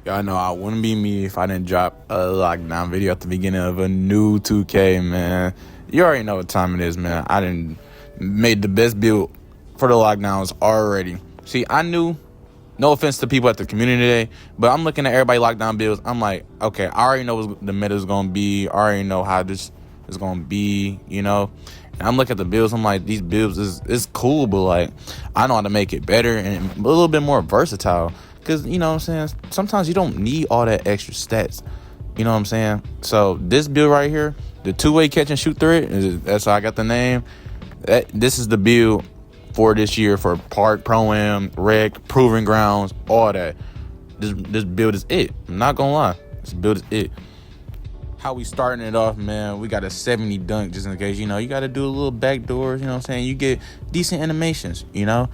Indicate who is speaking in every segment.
Speaker 1: Y'all know I wouldn't be me if I didn't drop a lockdown video at the beginning of a new 2K, man. You already know what time it is, man. I done made the best build for the lockdowns already. See, I knew, no offense to people at the community today, but I'm looking at everybody lockdown builds. I'm like, okay, I already know what the meta is going to be. I already know how this is going to be, And I'm looking at the builds. I'm like, these builds is cool, but like, I know how to make it better and a little bit more versatile. Because, you know what I'm saying? Sometimes you don't need all that extra stats. You know what I'm saying? So this build right here, the two-way catch and shoot threat, that's how I got the name. This is the build for this year for Park, Pro-Am, Rec, Proving Grounds, all that. This build is it. I'm not going to lie. This build is it. How we starting it off, man, we got a 70 dunk just in case, you got to do a little backdoors, you know what I'm saying? You get decent animations, The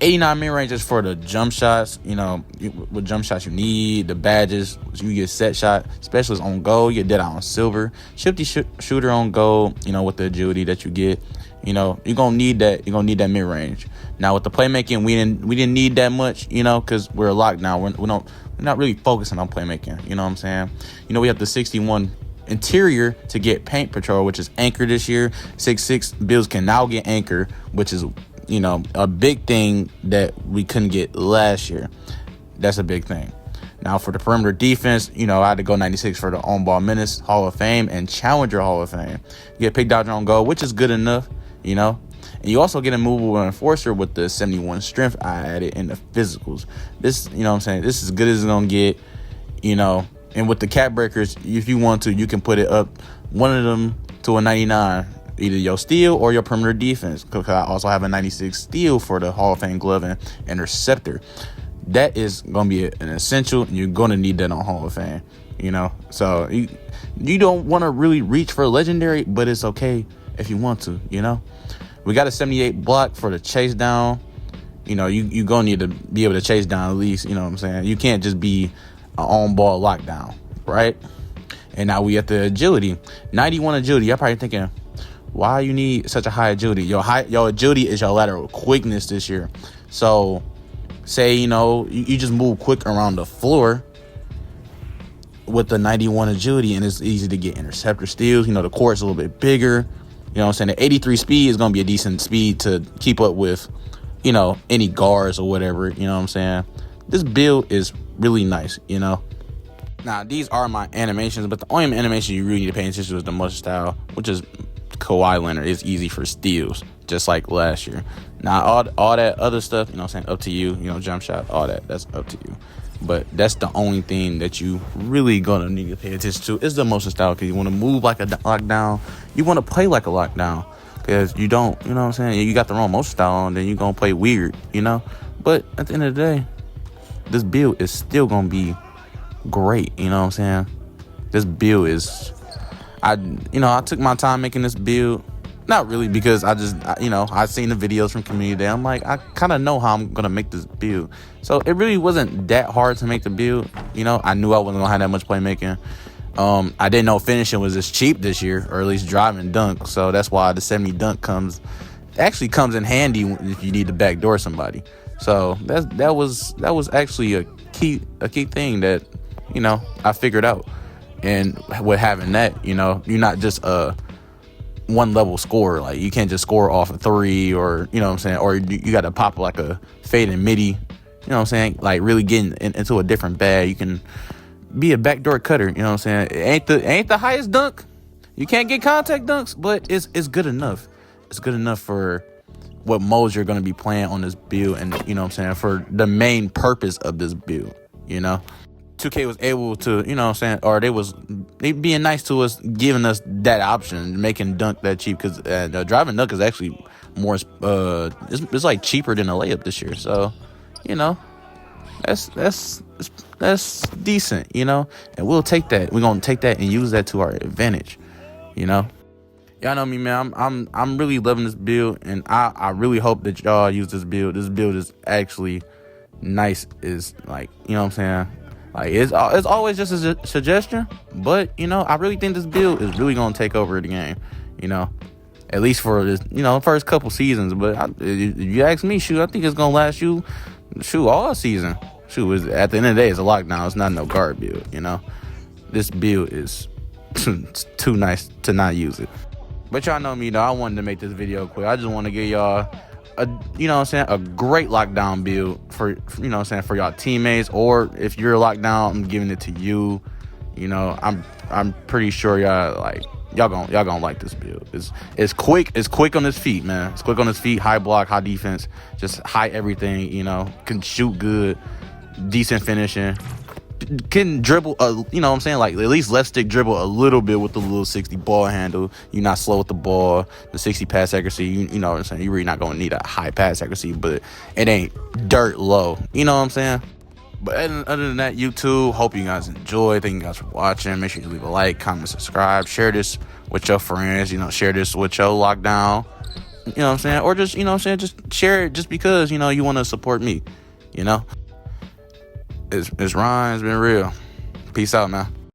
Speaker 1: 89 mid-range is for the jump shots, what jump shots you need, the badges, you get set shot, specialist on gold, you get dead out on silver, shifty shooter on gold, with the agility that you get, you're going to need that, mid-range. Now with the playmaking, we didn't need that much, because we're locked now. We're not really focusing on playmaking, you know what I'm saying? We have the 61 interior to get paint patrol, which is anchor this year. 6'6" builds can now get anchor, which is a big thing that we couldn't get last year. That's a big thing. Now for the perimeter defense, I had to go 96 for the on-ball menace Hall of Fame and Challenger Hall of Fame. You get pick dodger on goal, which is good enough, and you also get a movable enforcer with the 71 strength I added in the physicals. This, this is good as it's gonna get, And with the cap breakers, if you want to, you can put it up one of them to a 99, either your steal or your perimeter defense. Because I also have a 96 steal for the Hall of Fame glove and interceptor. That is going to be an essential, and you're going to need that on Hall of Fame. So you don't want to really reach for a legendary, but it's okay if you want to. We got a 78 block for the chase down. You're going to need to be able to chase down at least. You know what I'm saying? You can't just be an on-ball lockdown, right? And now we at the agility. 91 agility. Y'all probably thinking, why you need such a high agility? Your agility is your lateral quickness this year. So, say, you just move quick around the floor with the 91 agility, and it's easy to get interceptor steals. The court's a little bit bigger. You know what I'm saying? The 83 speed is going to be a decent speed to keep up with, any guards or whatever. You know what I'm saying? This build is really nice, Now, these are my animations, but the only animation you really need to pay attention to is the motion style, which is Kawhi Leonard. It's easy for steals, just like last year. Now, all that other stuff, up to you, jump shot, all that, that's up to you. But that's the only thing that you really gonna need to pay attention to is the motion style, because you want to move like a lockdown. You want to play like a lockdown, because you don't, you know what I'm saying? You got the wrong motion style on, then you're gonna play weird, But at the end of the day, this build is still going to be great. You know what I'm saying? This build is, I took my time making this build. Not really, because I've seen the videos from community day. I'm like, I kind of know how I'm going to make this build. So it really wasn't that hard to make the build. I knew I wasn't going to have that much playmaking. I didn't know finishing was this cheap this year, or at least driving dunk. So that's why the 70 dunk comes in handy if you need to backdoor somebody. So that was actually a key thing that I figured out. And with having that, you're not just a one level scorer. Like, you can't just score off a three, or what I'm saying, or you got to pop like a fade and midi. You know what I'm saying? Like, really getting into a different bag. You can be a backdoor cutter. You know what I'm saying? It ain't the highest dunk. You can't get contact dunks, but it's good enough. It's good enough for what modes you're going to be playing on this build, and for the main purpose of this build. 2K was able to, or they being nice to us, giving us that option, making dunk that cheap, because the driving dunk is actually more it's like cheaper than a layup this year. So that's decent, and we'll take that. We're gonna take that and use that to our advantage. Y'all know me, man. I'm really loving this build, and I really hope that y'all use this build. This build is actually nice. Is like, what I'm saying? Like, it's always just a suggestion, but I really think this build is really gonna take over the game. At least for this, first couple seasons. But if you ask me, I think it's gonna last you, all season. shoot, at the end of the day, it's a lockdown. It's not no guard build, you know. This build is too nice to not use it. But y'all know me, though. I wanted to make this video quick. I just want to give y'all a great lockdown build for for y'all teammates, or if you're locked down, I'm giving it to you. You know, I'm pretty sure y'all gonna like this build. It's quick on his feet, man. It's quick on his feet, high block, high defense, just high everything, you know, can shoot good, decent finishing, can dribble, like at least left stick dribble a little bit with the little 60 ball handle. You're not slow with the ball, the 60 pass accuracy, you know what I'm saying? You're really not gonna need a high pass accuracy, but it ain't dirt low, you know what I'm saying? But other than that, YouTube, hope you guys enjoy. Thank you guys for watching. Make sure you leave a like, comment, subscribe. Share this with your friends. You know, share this with your lockdown. You know what I'm saying? Or just, just share it just because, you want to support me. You know? It's Ryan. It's been real. Peace out, man.